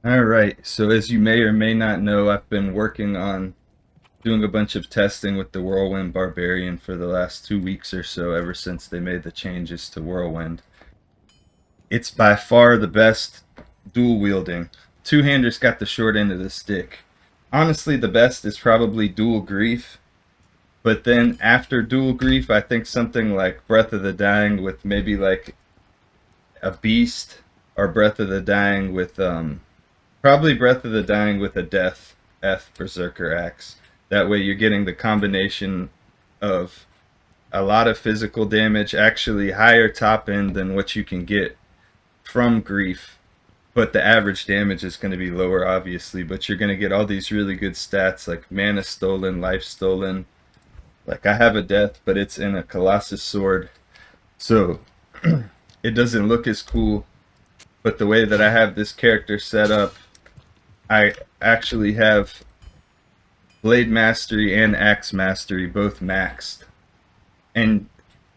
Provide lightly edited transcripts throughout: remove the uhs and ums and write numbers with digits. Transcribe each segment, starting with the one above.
Alright, so as you may or may not know, I've been working on doing a bunch of testing with the Whirlwind Barbarian for the last 2 weeks or so, ever since they made the changes to Whirlwind. It's by far the best dual wielding. Two-hander's got the short end of the stick. Honestly, the best is probably dual grief, but then after dual grief, I think something like Breath of the Dying with maybe like a beast, or Breath of the Dying with probably Breath of the Dying with a Death F Berserker Axe. That way you're getting the combination of a lot of physical damage, actually higher top end than what you can get from Grief. But the average damage is going to be lower, obviously. But you're going to get all these really good stats like mana stolen, life stolen. Like I have a death, but it's in a Colossus sword. So it doesn't look as cool. But the way that I have this character set up, I actually have Blade Mastery and Axe Mastery both maxed. And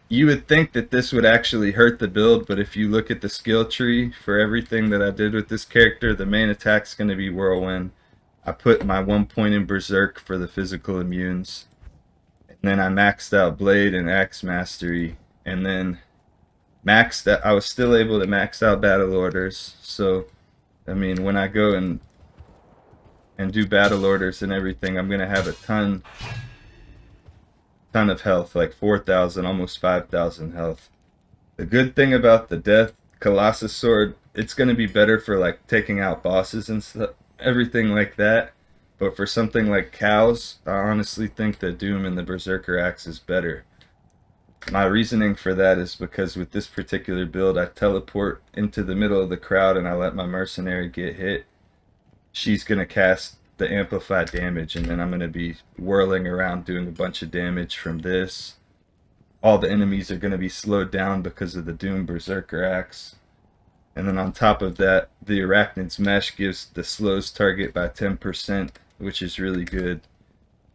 you would think that this would actually hurt the build, but if you look at the skill tree for everything that I did with this character, the main attack's going to be Whirlwind. I put my 1 point in Berserk for the physical immunes. And then I maxed out Blade and Axe Mastery. And then I was still able to max out Battle Orders. So, I mean, when I go and do battle orders and everything, I'm gonna have a ton of health, like 4,000, almost 5,000 health. The good thing about the Death Colossus sword, it's gonna be better for like taking out bosses and stuff, everything like that. But for something like cows, I honestly think that Doom and the Berserker Axe is better. My reasoning for that is because with this particular build, I teleport into the middle of the crowd and I let my mercenary get hit. She's going to cast the amplified damage, and then I'm going to be whirling around doing a bunch of damage from this. All the enemies are going to be slowed down because of the Doom Berserker Axe. And then on top of that, the Arachnid's Mesh gives the slows target by 10%, which is really good.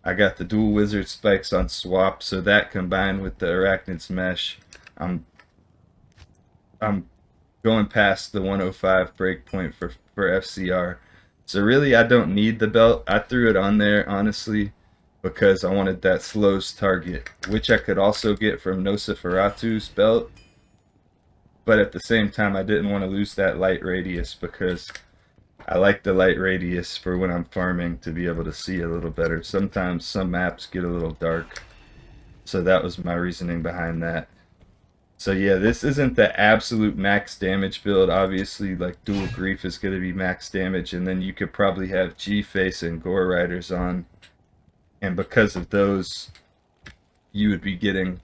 I got the dual wizard spikes on swap, so that combined with the Arachnid's Mesh, I'm going past the 105 breakpoint for FCR. So really, I don't need the belt. I threw it on there, honestly, because I wanted that slows target, which I could also get from Nosferatu's belt. But at the same time, I didn't want to lose that light radius because I like the light radius for when I'm farming to be able to see a little better. Sometimes some maps get a little dark. So that was my reasoning behind that. So yeah, this isn't the absolute max damage build. Obviously, like dual grief is going to be max damage, and then you could probably have G-Face and Gore Riders on. And because of those, you would be getting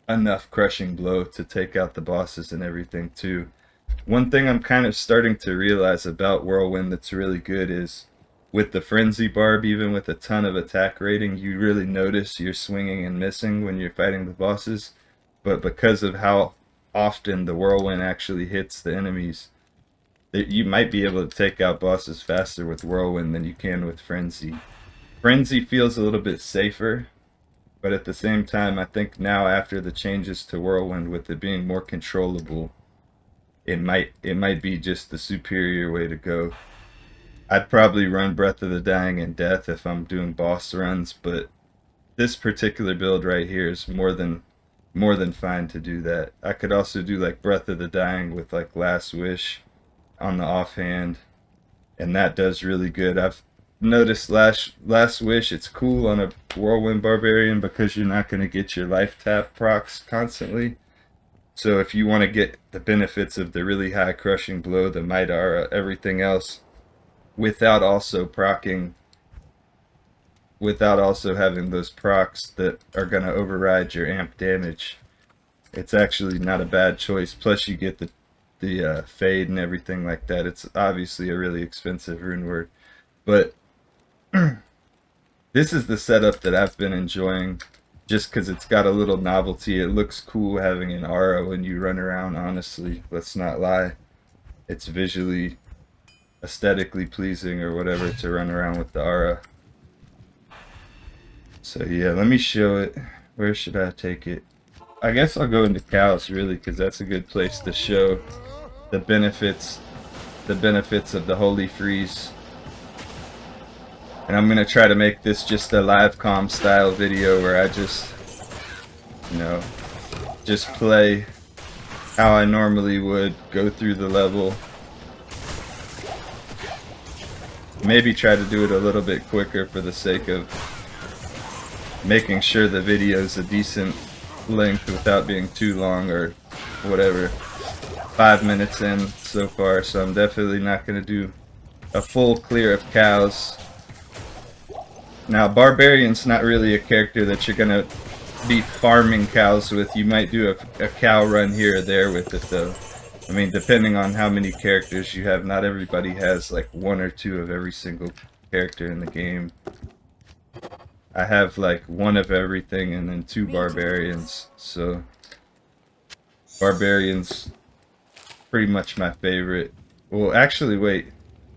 enough crushing blow to take out the bosses and everything too. One thing I'm kind of starting to realize about Whirlwind that's really good is with the Frenzy Barb, even with a ton of attack rating, you really notice you're swinging and missing when you're fighting the bosses. But because of how often the Whirlwind actually hits the enemies, you might be able to take out bosses faster with Whirlwind than you can with Frenzy. Frenzy feels a little bit safer, but at the same time, I think now after the changes to Whirlwind, with it being more controllable, it might be just the superior way to go. I'd probably run Breath of the Dying and Death if I'm doing boss runs, but this particular build right here is more than fine to do that. I could also do like Breath of the Dying with like Last Wish on the offhand, and that does really good. I've noticed Last Wish, it's cool on a Whirlwind Barbarian because you're not going to get your life tap procs constantly. So if you want to get the benefits of the really high crushing blow, the Might Aura, everything else, without also having those procs that are going to override your amp damage, it's actually not a bad choice. Plus you get the fade and everything like that. It's obviously a really expensive rune word, but this is the setup that I've been enjoying just because it's got a little novelty. It looks cool having an aura when you run around, honestly. Let's not lie. It's visually, aesthetically pleasing or whatever to run around with the aura. So yeah, let me show it. Where should I take it? I guess I'll go into cows really, because that's a good place to show the benefits the benefits of the Holy Freeze. And I'm going to try to make this just a live comm style video where I just, you know, just play how I normally would, go through the level. Maybe try to do it a little bit quicker for the sake of making sure the video is a decent length without being too long or whatever. 5 minutes in so far, so I'm definitely not going to do a full clear of cows. Now, Barbarian's not really a character that you're going to be farming cows with. You might do a cow run here or there with it, though. I mean, depending on how many characters you have, not everybody has like 1 or 2 of every single character in the game. I have like 1 of everything and then 2 barbarians, so Barbarian's pretty much my favorite. Well, actually, wait.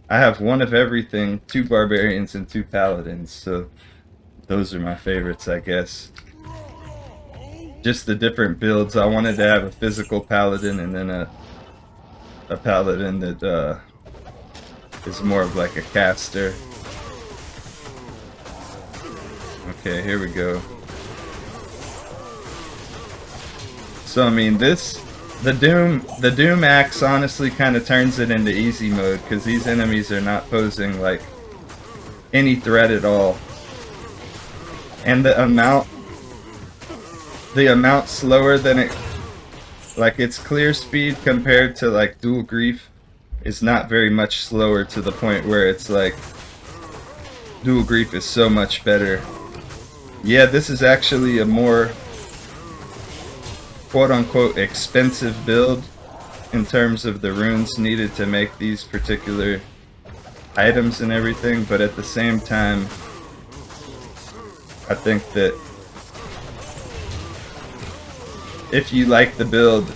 I have 1 of everything, 2 barbarians, and 2 paladins, so those are my favorites, I guess. Just the different builds. I wanted to have a physical paladin and then a paladin that is more of like a caster. Okay, here we go. So I mean, the Doom axe honestly kind of turns it into easy mode because these enemies are not posing like any threat at all, and the amount slower than it, like its clear speed compared to like dual grief is not very much slower, to the point where it's like dual grief is so much better. Yeah, this is actually a more quote-unquote expensive build in terms of the runes needed to make these particular items and everything, but at the same time I think that if you like the build,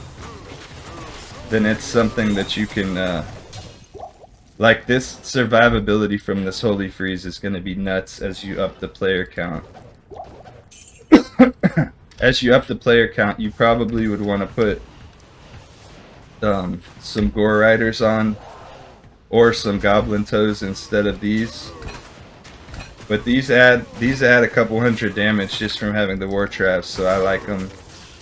then it's something that you can like. This survivability from this Holy Freeze is going to be nuts as you up the player count. As you up the player count, you probably would want to put some Gore Riders on, or some Goblin Toes instead of these. But these add a couple hundred damage just from having the War Traps, so I like them.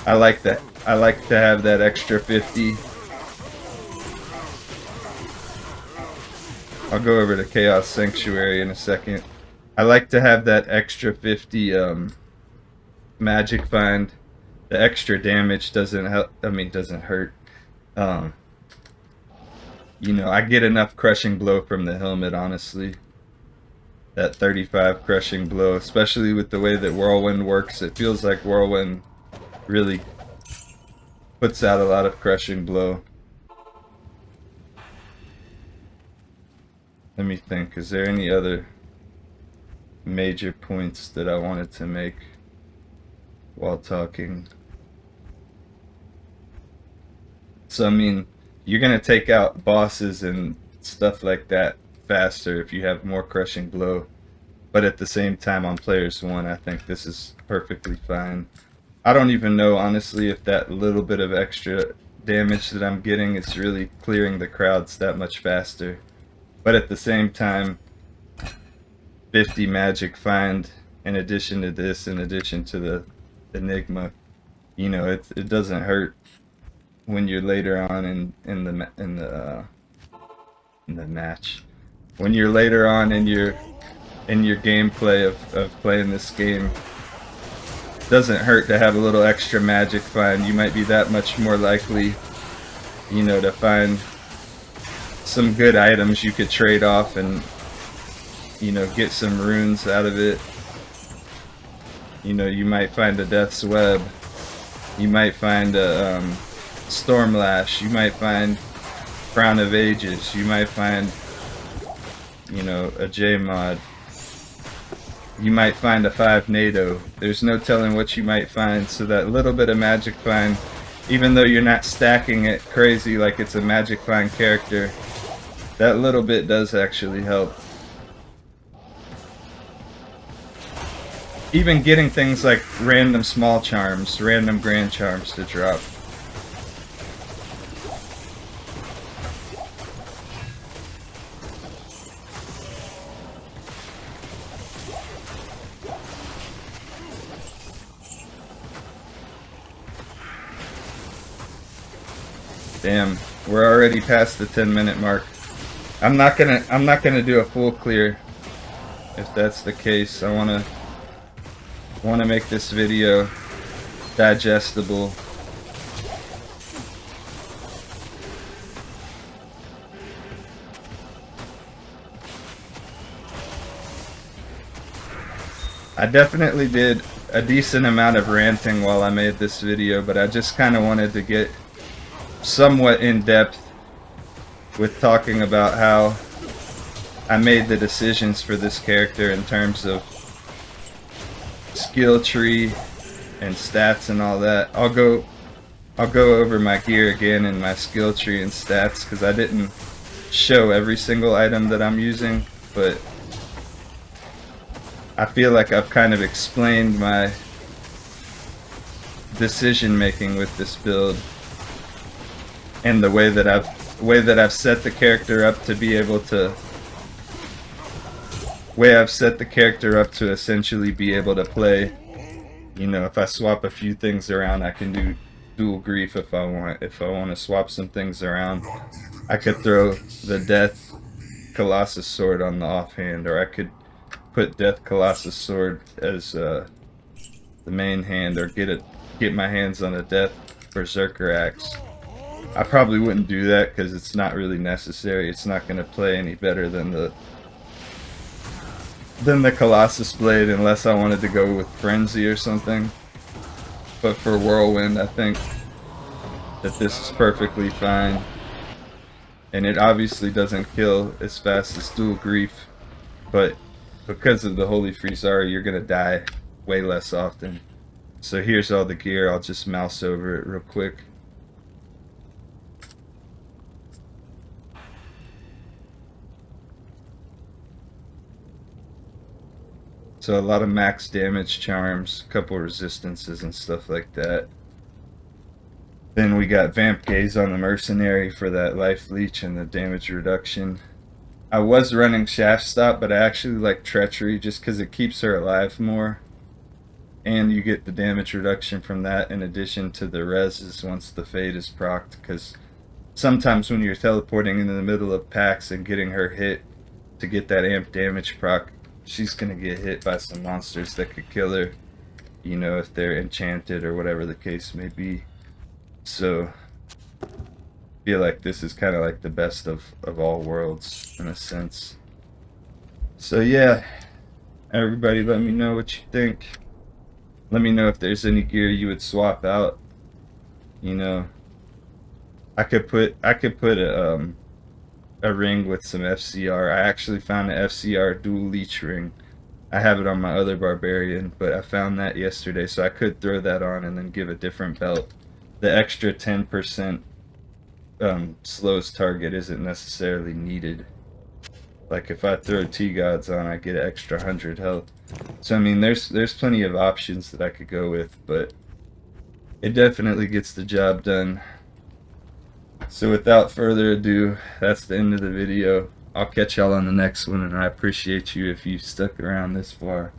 I like that. I like to have that extra 50. I'll go over to Chaos Sanctuary in a second. I like to have that extra 50 magic find. The extra damage doesn't help. I mean, doesn't hurt. You know, I get enough crushing blow from the helmet, honestly. That 35 crushing blow, especially with the way that Whirlwind works. It feels like Whirlwind really puts out a lot of crushing blow. Let me think, is there any other major points that I wanted to make while talking? So I mean, you're gonna take out bosses and stuff like that faster if you have more crushing blow, but at the same time, on players 1, I think this is perfectly fine. I don't even know, honestly, if that little bit of extra damage that I'm getting is really clearing the crowds that much faster. But at the same time, 50 magic find in addition to this, in addition to the Enigma, you know, it doesn't hurt when you're later on in the match. When you're later on in your gameplay of playing this game, doesn't hurt to have a little extra magic find. You might be that much more likely, you know, to find some good items you could trade off and, you know, get some runes out of it. You know, you might find a Death's Web, you might find a Stormlash, you might find Crown of Ages, you might find, you know, a J-Mod. You might find a 5 NATO. There's no telling what you might find, so that little bit of magic find, even though you're not stacking it crazy like it's a magic find character, that little bit does actually help. Even getting things like random small charms, random grand charms to drop. Damn, we're already past the 10-minute mark. I'm not gonna do a full clear. If that's the case, I wanna make this video digestible. I definitely did a decent amount of ranting while I made this video, but I just kind of wanted to get somewhat in depth with talking about how I made the decisions for this character in terms of skill tree and stats and all that. I'll go over my gear again and my skill tree and stats because I didn't show every single item that I'm using, but I feel like I've kind of explained my decision making with this build and the way that I've set the character up to be able to essentially be able to play. You know, if I swap a few things around, I can do dual grief if I want. If I want to swap some things around, I could throw the Death Colossus Sword on the offhand, or I could put Death Colossus Sword as the main hand, or get my hands on a Death Berserker Axe. I probably wouldn't do that because it's not really necessary. It's not going to play any better than the Colossus Blade unless I wanted to go with Frenzy or something. But for Whirlwind, I think that this is perfectly fine. And it obviously doesn't kill as fast as Dual Grief, but because of the Holy Frisari, you're going to die way less often. So here's all the gear. I'll just mouse over it real quick. So a lot of max damage charms, a couple resistances and stuff like that. Then we got Vamp Gaze on the Mercenary for that life leech and the damage reduction. I was running Shaft Stop, but I actually like Treachery just because it keeps her alive more. And you get the damage reduction from that in addition to the reses once the Fade is procced, because sometimes when you're teleporting into the middle of packs and getting her hit to get that amp damage proc, she's gonna get hit by some monsters that could kill her, you know, if they're enchanted or whatever the case may be. So I feel like this is kind of like the best of all worlds in a sense. So yeah, everybody let me know what you think. Let me know if there's any gear you would swap out. You know, I could put a ring with some FCR. I actually found an FCR dual leech ring. I have it on my other Barbarian, but I found that yesterday, so I could throw that on and then give a different belt. The extra 10% slows target isn't necessarily needed. Like if I throw T-Gods on, I get an extra 100 health. So I mean, there's plenty of options that I could go with, but it definitely gets the job done. So without further ado, that's the end of the video. I'll catch y'all on the next one, and I appreciate you if you stuck around this far.